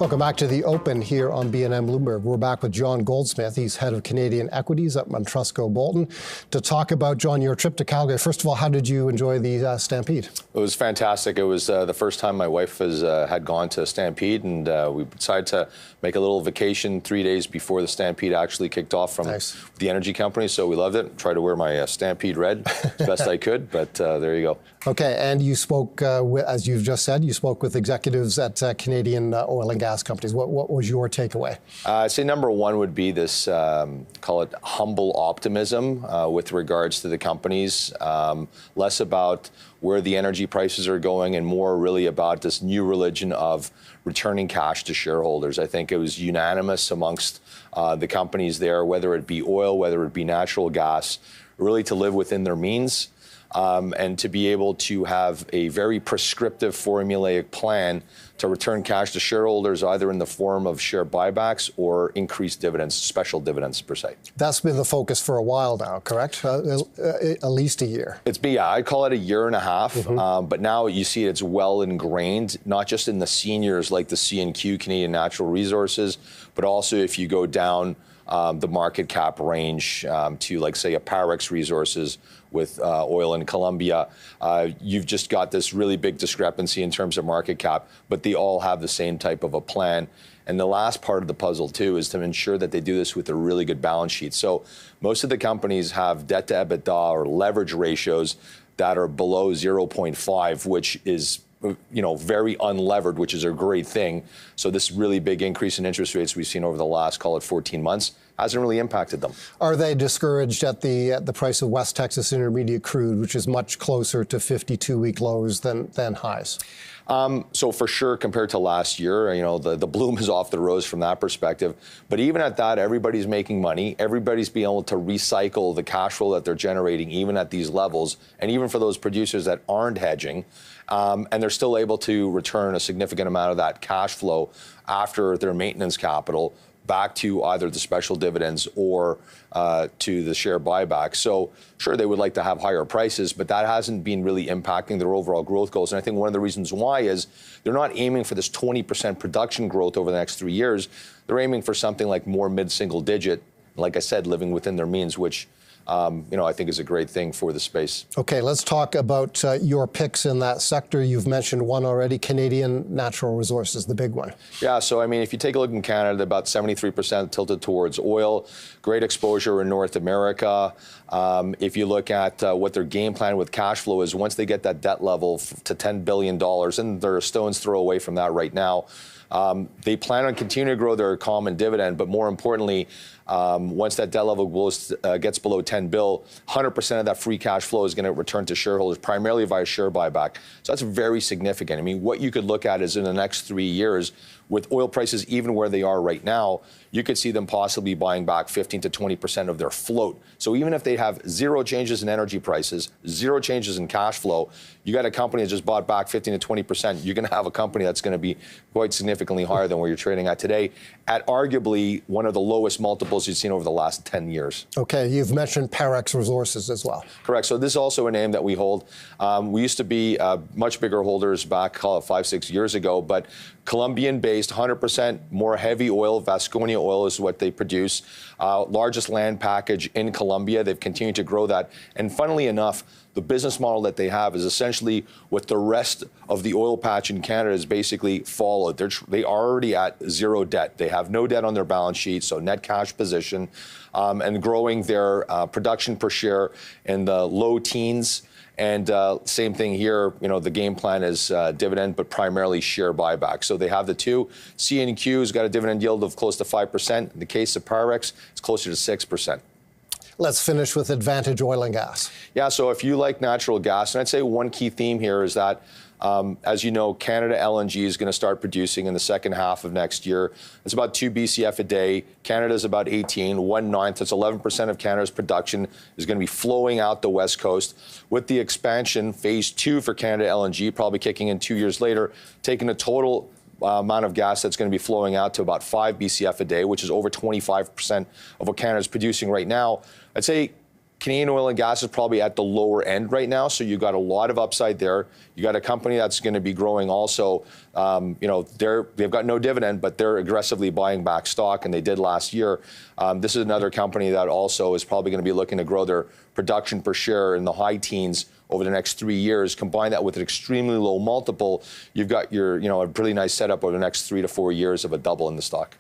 Welcome back to The Open here on BNN Bloomberg. We're back with John Goldsmith. He's head of Canadian equities at Montrusco Bolton to talk about, John, your trip to Calgary. First of all, how did you enjoy the Stampede? It was fantastic. It was the first time my wife had gone to Stampede, and we decided to make a little vacation 3 days before the Stampede actually kicked off from the energy company. So we loved it. Tried to wear my Stampede red as best I could, but there you go. Okay, and you spoke, as you've just said, you spoke with executives at Canadian oil and gas companies. What was your takeaway? I'd say number one would be this, call it humble optimism with regards to the companies. Less about where the energy prices are going and more really about this new religion of returning cash to shareholders. I think it was unanimous amongst the companies there, whether it be oil, whether it be natural gas, really to live within their means. And to be able to have a very prescriptive formulaic plan to return cash to shareholders, either in the form of share buybacks or increased dividends, special dividends per se. That's been the focus for a while now, correct? At least a year. It's been, yeah, I'd call it a year and a half. But now you see it's well ingrained, not just in the seniors like the CNQ, Canadian Natural Resources, but also if you go down the market cap range to, like, say, a Parex Resources with oil in Colombia, you've just got this really big discrepancy in terms of market cap, but they all have the same type of a plan. And the last part of the puzzle, too, is to ensure that they do this with a really good balance sheet. So most of the companies have debt to EBITDA or leverage ratios that are below 0.5, which is very unlevered, which is a great thing. So this really big increase in interest rates we've seen over the last, call it 14 months, hasn't really impacted them. Are they discouraged at the price of West Texas Intermediate crude, which is much closer to 52-week lows than highs? So for sure, compared to last year, the bloom is off the rose from that perspective. But even at that, everybody's making money. Everybody's being able to recycle the cash flow that they're generating, even at these levels. And even for those producers that aren't hedging, and they're still able to return a significant amount of that cash flow after their maintenance capital back to either the special dividends or to the share buyback. So sure, they would like to have higher prices, but that hasn't been really impacting their overall growth goals. And I think one of the reasons why is they're not aiming for this 20% production growth over the next 3 years. They're aiming for something like more mid-single digit, like I said, living within their means, which I think is a great thing for the space. Okay, let's talk about your picks in that sector. You've mentioned one already, Canadian Natural Resources, the big one. Yeah, so if you take a look in Canada, about 73% tilted towards oil, great exposure in North America. If you look at what their game plan with cash flow is, once they get that debt level to $10 billion, and they're a stone's throw away from that right now, they plan on continuing to grow their common dividend, but more importantly, once that debt level gets below 10 bill, 100% of that free cash flow is going to return to shareholders, primarily via share buyback. So that's very significant. What you could look at is in the next 3 years, with oil prices even where they are right now, you could see them possibly buying back 15 to 20% of their float. So even if they have zero changes in energy prices, zero changes in cash flow, you got a company that just bought back 15 to 20%, you're going to have a company that's going to be quite significantly higher than where you're trading at today, at arguably one of the lowest multiples you've seen over the last 10 years. Okay, you've mentioned Parex Resources as well. Correct. So this is also a name that we hold. We used to be much bigger holders back, call it 5-6 years ago, but Colombian-based, 100% more heavy oil, Vasconia oil is what they produce. Largest land package in Colombia. They've continued to grow that. And funnily enough, the business model that they have is essentially what the rest of the oil patch in Canada has basically followed. They are already at zero debt. They have no debt on their balance sheet, so net cash position, and growing their production per share in the low teens. And same thing here, the game plan is dividend, but primarily share buyback. So they have the two. CNQ has got a dividend yield of close to 5%. In the case of Parex, it's closer to 6%. Let's finish with Advantage Oil and Gas. Yeah, so if you like natural gas, and I'd say one key theme here is that, as you know, Canada LNG is going to start producing in the second half of next year. It's about 2 BCF a day. Canada's about 18, 1/9. That's 11% of Canada's production is going to be flowing out the West Coast. With the expansion, phase 2 for Canada LNG, probably kicking in 2 years later, taking a total amount of gas that's going to be flowing out to about 5 BCF a day, which is over 25% of what Canada is producing right now. I'd say Canadian oil and gas is probably at the lower end right now, so you got a lot of upside there. You got a company that's going to be growing also. They've got no dividend, but they're aggressively buying back stock, and they did last year. This is another company that also is probably going to be looking to grow their production per share in the high teens over the next 3 years. Combine that with an extremely low multiple, you've got your, a really nice setup over the next 3 to 4 years of a double in the stock.